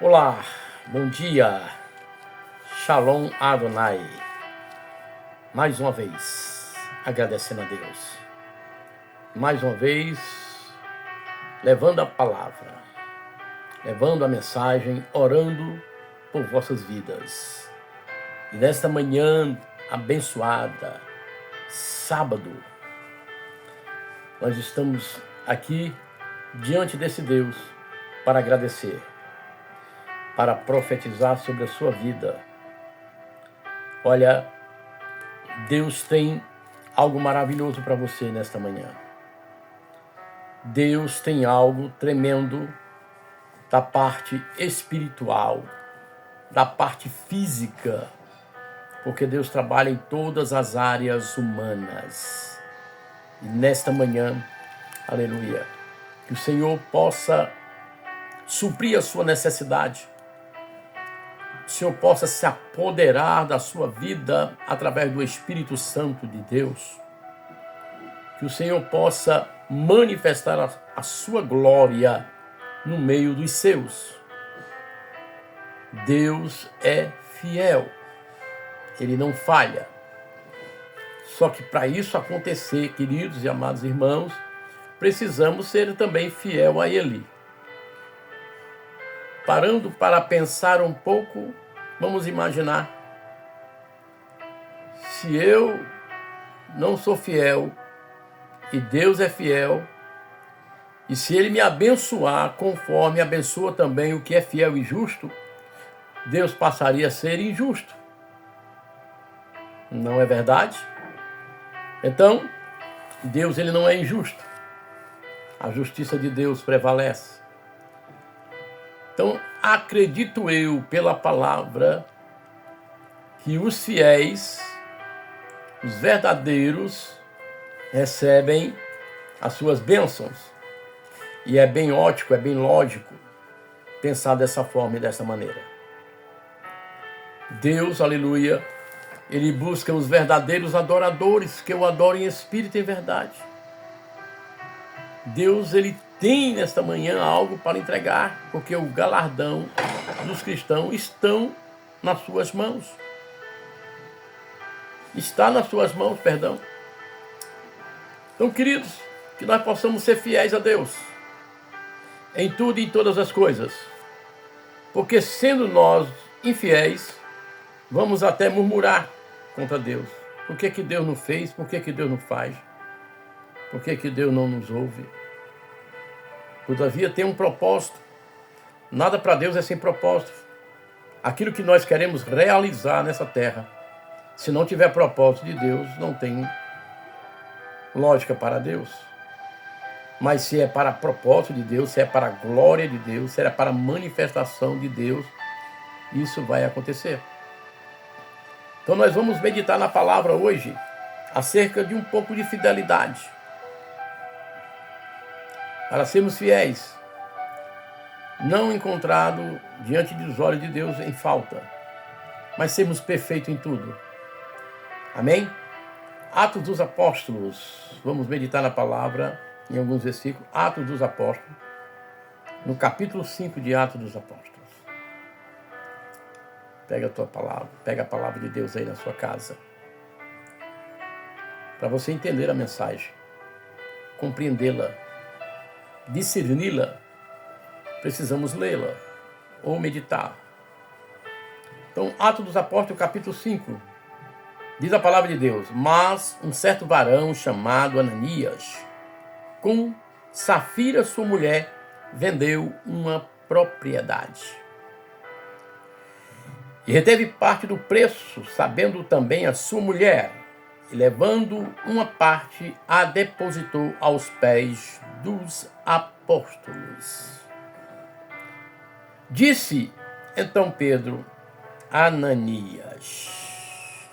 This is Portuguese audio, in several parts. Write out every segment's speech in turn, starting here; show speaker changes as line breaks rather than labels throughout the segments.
Olá, bom dia, Shalom Adonai. Mais uma vez, agradecendo a Deus. Mais uma vez, levando a palavra, levando a mensagem, orando por vossas vidas. E nesta manhã abençoada, sábado, nós estamos aqui diante desse Deus para agradecer, para profetizar sobre a sua vida. Olha, Deus tem algo maravilhoso para você nesta manhã. Deus tem algo tremendo da parte espiritual, da parte física, porque Deus trabalha em todas as áreas humanas. E nesta manhã, aleluia, que o Senhor possa suprir a sua necessidade, o Senhor possa se apoderar da sua vida através do Espírito Santo de Deus, que o Senhor possa manifestar a sua glória no meio dos seus. Deus é fiel, Ele não falha. Só que para isso acontecer, queridos e amados irmãos, precisamos ser também fiel a Ele. Parando para pensar um pouco, vamos imaginar, se eu não sou fiel e Deus é fiel, e se Ele me abençoar conforme abençoa também o que é fiel e justo, Deus passaria a ser injusto. Não é verdade? Então, Deus ele não é injusto. A justiça de Deus prevalece. Então, acredito eu, pela palavra, que os fiéis, os verdadeiros, recebem as suas bênçãos. E é bem ótico, é bem lógico pensar dessa forma e dessa maneira. Deus, aleluia, Ele busca os verdadeiros adoradores, que o adorem em espírito e em verdade. Deus, Ele tem nesta manhã algo para entregar, porque o galardão dos cristãos estão nas suas mãos. Está nas suas mãos, perdão. Então, queridos, que nós possamos ser fiéis a Deus, em tudo e em todas as coisas. Porque sendo nós infiéis, vamos até murmurar contra Deus. Por que Deus não fez? Por que Deus não faz? Por que Deus não nos ouve? Todavia tem um propósito. Nada para Deus é sem propósito. Aquilo que nós queremos realizar nessa terra, se não tiver propósito de Deus, não tem lógica para Deus. Mas se é para propósito de Deus, se é para a glória de Deus, se é para a manifestação de Deus, isso vai acontecer. Então nós vamos meditar na palavra hoje acerca de um pouco de fidelidade. Para sermos fiéis, não encontrado diante dos olhos de Deus em falta, mas sermos perfeitos em tudo. Amém? Atos dos Apóstolos, vamos meditar na palavra em alguns versículos. Atos dos Apóstolos, no capítulo 5 de Atos dos Apóstolos. Pega a tua palavra, pega a palavra de Deus aí na sua casa, para você entender a mensagem, compreendê-la, discerni-la, precisamos lê-la ou meditar. Então, Atos dos Apóstolos, capítulo 5, diz a palavra de Deus: mas um certo varão chamado Ananias, com Safira sua mulher, vendeu uma propriedade e reteve parte do preço, sabendo também a sua mulher, e levando uma parte, a depositou aos pés dos apóstolos. Disse então Pedro: Ananias,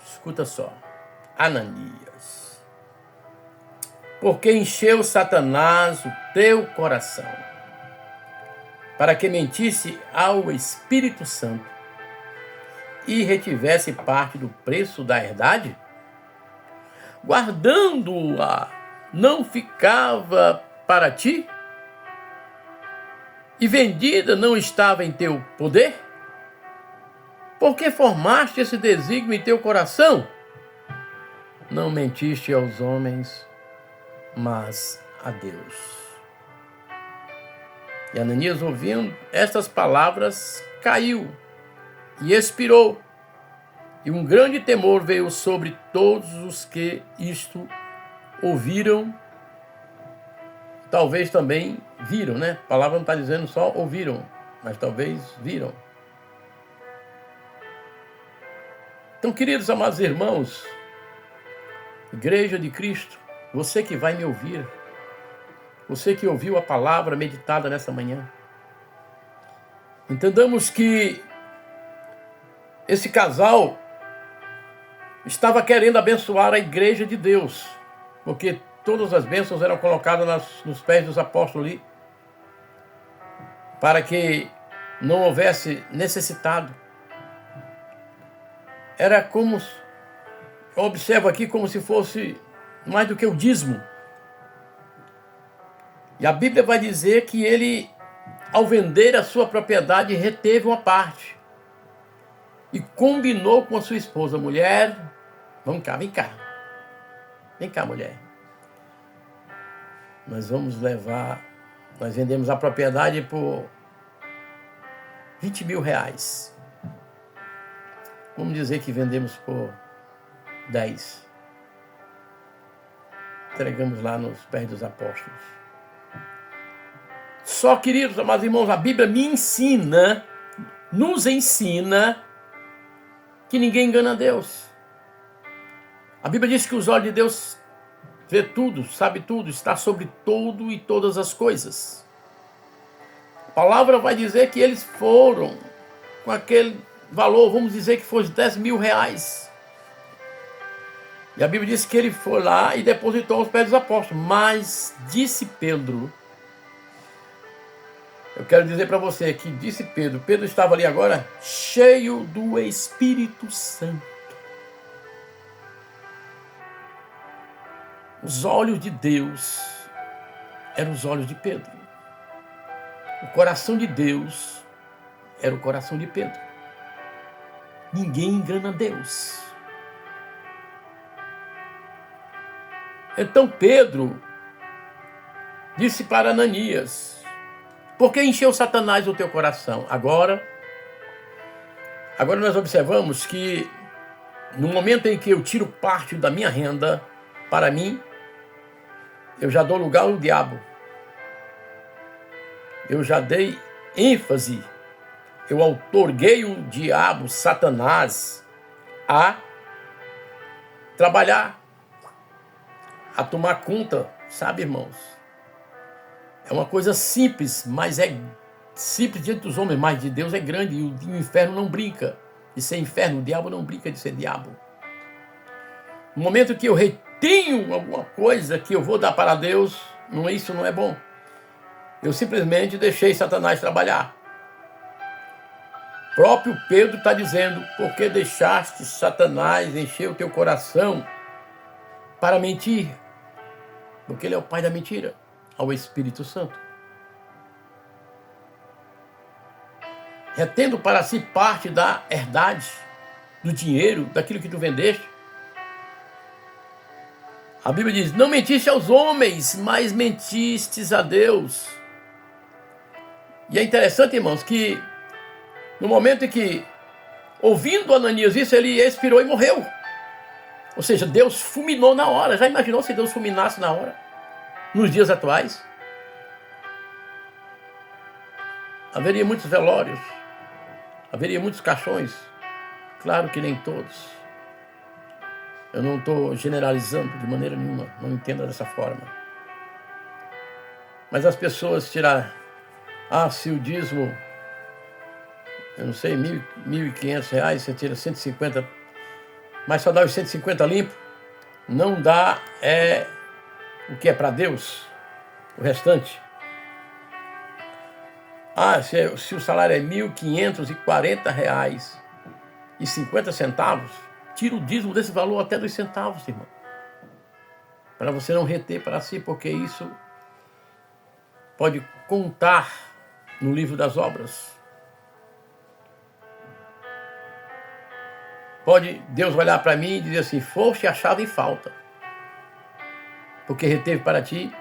escuta só, Ananias, porque encheu Satanás o teu coração, para que mentisse ao Espírito Santo e retivesse parte do preço da herdade? Guardando-a, não ficava para ti? e vendida não estava em teu poder? Por que formaste esse desígnio em teu coração? Não mentiste aos homens, mas a Deus. E Ananias, ouvindo estas palavras, caiu e expirou. E um grande temor veio sobre todos os que isto ouviram. Talvez também viram, né? A palavra não está dizendo só ouviram, mas talvez viram. Então, queridos amados irmãos, Igreja de Cristo, você que vai me ouvir, você que ouviu a palavra meditada nessa manhã, entendamos que esse casal estava querendo abençoar a igreja de Deus, porque todas as bênçãos eram colocadas nos pés dos apóstolos ali, para que não houvesse necessitado. Era como, eu observo aqui, como se fosse mais do que o dízimo. E a Bíblia vai dizer que ele, ao vender a sua propriedade, reteve uma parte. E combinou com a sua esposa, mulher, vem cá. Vem cá, mulher. Nós vendemos a propriedade por 20 mil reais. Vamos dizer que vendemos por 10. Entregamos lá nos pés dos apóstolos. Só, queridos, amados irmãos, a Bíblia nos ensina que ninguém engana a Deus. A Bíblia diz que os olhos de Deus vê tudo, sabe tudo, está sobre tudo e todas as coisas. A palavra vai dizer que eles foram com aquele valor, vamos dizer que foi 10 mil reais. E a Bíblia diz que ele foi lá e depositou aos pés dos apóstolos. Mas disse Pedro, eu quero dizer para você que disse Pedro estava ali agora cheio do Espírito Santo. Os olhos de Deus eram os olhos de Pedro. O coração de Deus era o coração de Pedro. Ninguém engana Deus. Então Pedro disse para Ananias: por que encheu Satanás o teu coração? Agora nós observamos que no momento em que eu tiro parte da minha renda para mim, eu já dou lugar ao diabo. Eu já dei ênfase. Eu outorguei o diabo, Satanás, a trabalhar, a tomar conta, sabe, irmãos? É uma coisa simples, mas é simples diante dos homens, mas de Deus é grande, e o inferno não brinca de ser inferno, o diabo não brinca de ser diabo. No momento que eu retenho alguma coisa que eu vou dar para Deus, isso não é bom. Eu simplesmente deixei Satanás trabalhar. O próprio Pedro está dizendo: por que deixaste Satanás encher o teu coração para mentir? Porque ele é o pai da mentira, ao Espírito Santo. Retendo para si parte da herdade, do dinheiro, daquilo que tu vendeste. A Bíblia diz: não mentiste aos homens, mas mentistes a Deus. E é interessante, irmãos, que no momento em que, ouvindo Ananias isso, ele expirou e morreu. Ou seja, Deus fulminou na hora. Já imaginou se Deus fulminasse na hora? Nos dias atuais? Haveria muitos velórios. Haveria muitos caixões. Claro que nem todos. Eu não estou generalizando de maneira nenhuma. Não entenda dessa forma. Mas as pessoas tiraram... se o dízimo... eu não sei, R$1.500, você tira 150, mas só dá os 150 limpo, não dá o que é para Deus, o restante. Se o salário é R$1.540,50, tira o dízimo desse valor até dos centavos, irmão, para você não reter para si, porque isso pode contar no livro das obras. Pode Deus olhar para mim e dizer assim: foste achado em falta, porque reteve para ti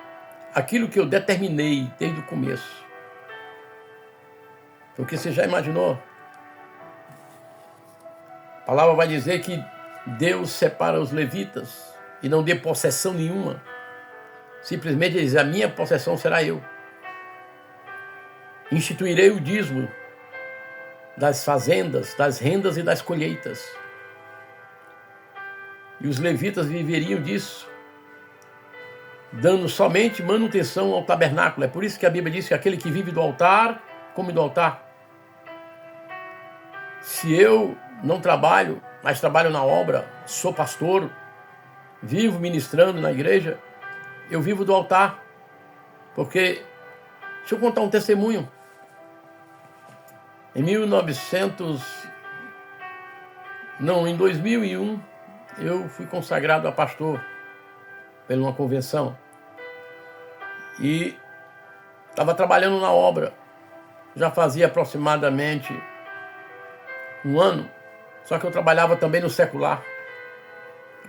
aquilo que eu determinei desde o começo. Porque você já imaginou? A palavra vai dizer que Deus separa os levitas e não dê possessão nenhuma. Simplesmente diz: a minha possessão será eu. Instituirei o dízimo das fazendas, das rendas e das colheitas. E os levitas viveriam disso, dando somente manutenção ao tabernáculo. É por isso que a Bíblia diz que aquele que vive do altar, come do altar. Se eu não trabalho, mas trabalho na obra, sou pastor, vivo ministrando na igreja, eu vivo do altar. Porque, deixa eu contar um testemunho. Em 2001, eu fui consagrado a pastor pela uma convenção. E estava trabalhando na obra. Já fazia aproximadamente um ano. Só que eu trabalhava também no secular.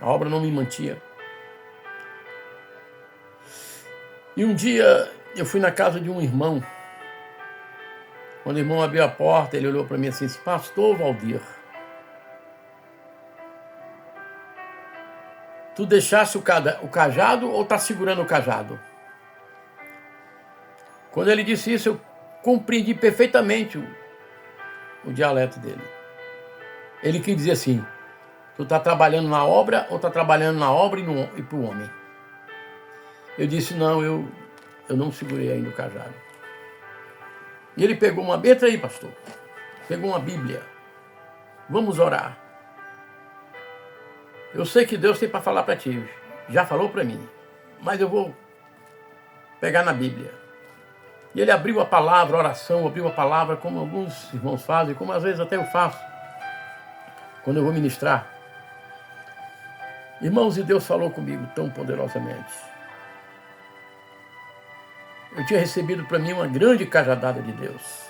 A obra não me mantinha. E um dia eu fui na casa de um irmão. Quando o irmão abriu a porta, ele olhou para mim assim: pastor Valdir, tu deixaste o cajado ou está segurando o cajado? Quando ele disse isso, eu compreendi perfeitamente o dialeto dele. Ele quis dizer assim: tu está trabalhando na obra ou está trabalhando na obra e para o homem? Eu disse: não, eu não segurei ainda o cajado. E ele pegou uma... Entra aí, pastor. Pegou uma Bíblia. Vamos orar. Eu sei que Deus tem para falar para ti. Já falou para mim. Mas eu vou pegar na Bíblia. E ele abriu a palavra, a oração, abriu a palavra, como alguns irmãos fazem, como às vezes até eu faço, quando eu vou ministrar. Irmãos, e Deus falou comigo tão poderosamente. Eu tinha recebido para mim uma grande cajadada de Deus.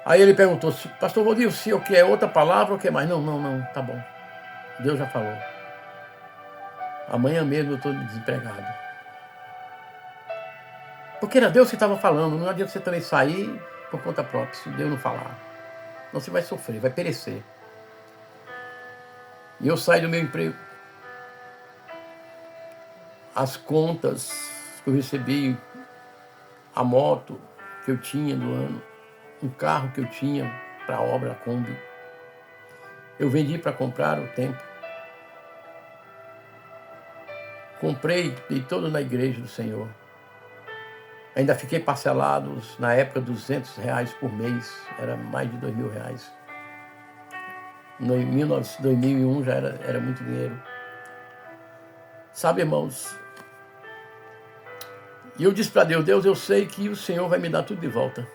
Aí ele perguntou: pastor Valdir, o senhor quer outra palavra ou quer mais? Não, tá bom. Deus já falou. Amanhã mesmo eu estou desempregado. Porque era Deus que estava falando. Não adianta você também sair por conta própria, se Deus não falar. Não, você vai sofrer, vai perecer. E eu saí do meu emprego. As contas que eu recebi, a moto que eu tinha do ano, um carro que eu tinha para a obra, a Kombi, eu vendi para comprar o tempo. Comprei, dei todo na igreja do Senhor. Ainda fiquei parcelados, na época, R$200 por mês. Era mais de R$2.000. Em 2001 já era muito dinheiro. Sabe, irmãos? E eu disse para Deus: Deus, eu sei que o Senhor vai me dar tudo de volta.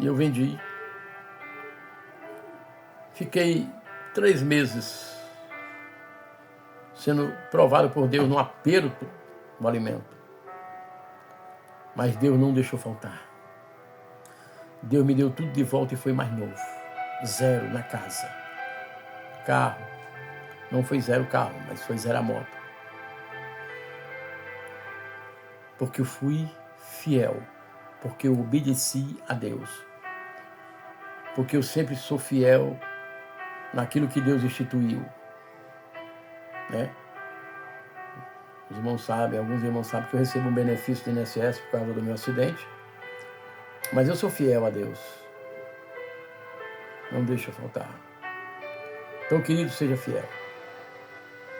E eu vendi. Fiquei 3 meses sendo provado por Deus no aperto do alimento. Mas Deus não deixou faltar. Deus me deu tudo de volta e foi mais novo. 0 na casa. Carro. Não foi 0 carro, mas foi 0 a moto. Porque eu fui fiel. Porque eu obedeci a Deus. Porque eu sempre sou fiel naquilo que Deus instituiu. Né? Os irmãos sabem, alguns irmãos sabem que eu recebo um benefício do INSS por causa do meu acidente. Mas eu sou fiel a Deus. Não deixa faltar. Então, querido, seja fiel.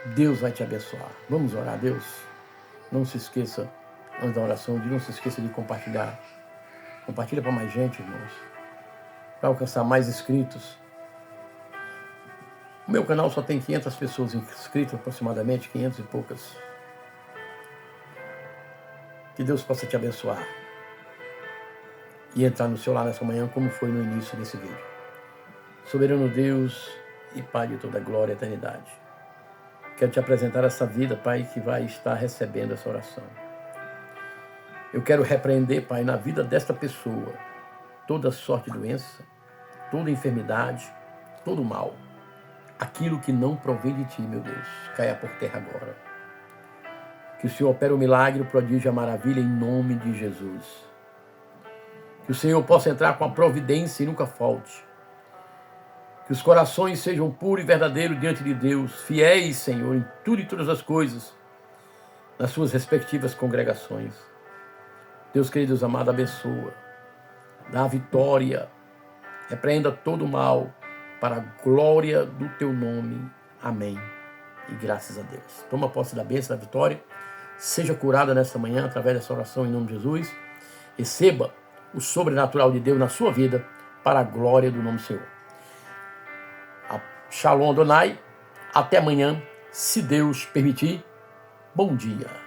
Deus vai te abençoar. Vamos orar a Deus. Não se esqueça, antes da oração, não se esqueça de compartilhar. Compartilha para mais gente, irmãos. Para alcançar mais inscritos. O meu canal só tem 500 pessoas inscritas, aproximadamente, 500 e poucas. Que Deus possa te abençoar. E entrar no seu lar nessa manhã, como foi no início desse vídeo. Soberano Deus e Pai de toda glória e eternidade. Quero te apresentar essa vida, Pai, que vai estar recebendo essa oração. Eu quero repreender, Pai, na vida desta pessoa, toda sorte de doença, toda enfermidade, todo mal. Aquilo que não provém de Ti, meu Deus, caia por terra agora. Que o Senhor opere o milagre, o prodígio, a maravilha, em nome de Jesus. Que o Senhor possa entrar com a providência e nunca falte. Que os corações sejam puros e verdadeiros diante de Deus, fiéis, Senhor, em tudo e todas as coisas, nas suas respectivas congregações. Deus querido, Deus amado, abençoa, dá a vitória, repreenda todo o mal, para a glória do Teu nome. Amém. E graças a Deus. Toma posse da bênção, da vitória. Seja curada nesta manhã, através dessa oração, em nome de Jesus. Receba o sobrenatural de Deus na sua vida, para a glória do nome do Senhor. Shalom Adonai. Até amanhã, se Deus permitir. Bom dia.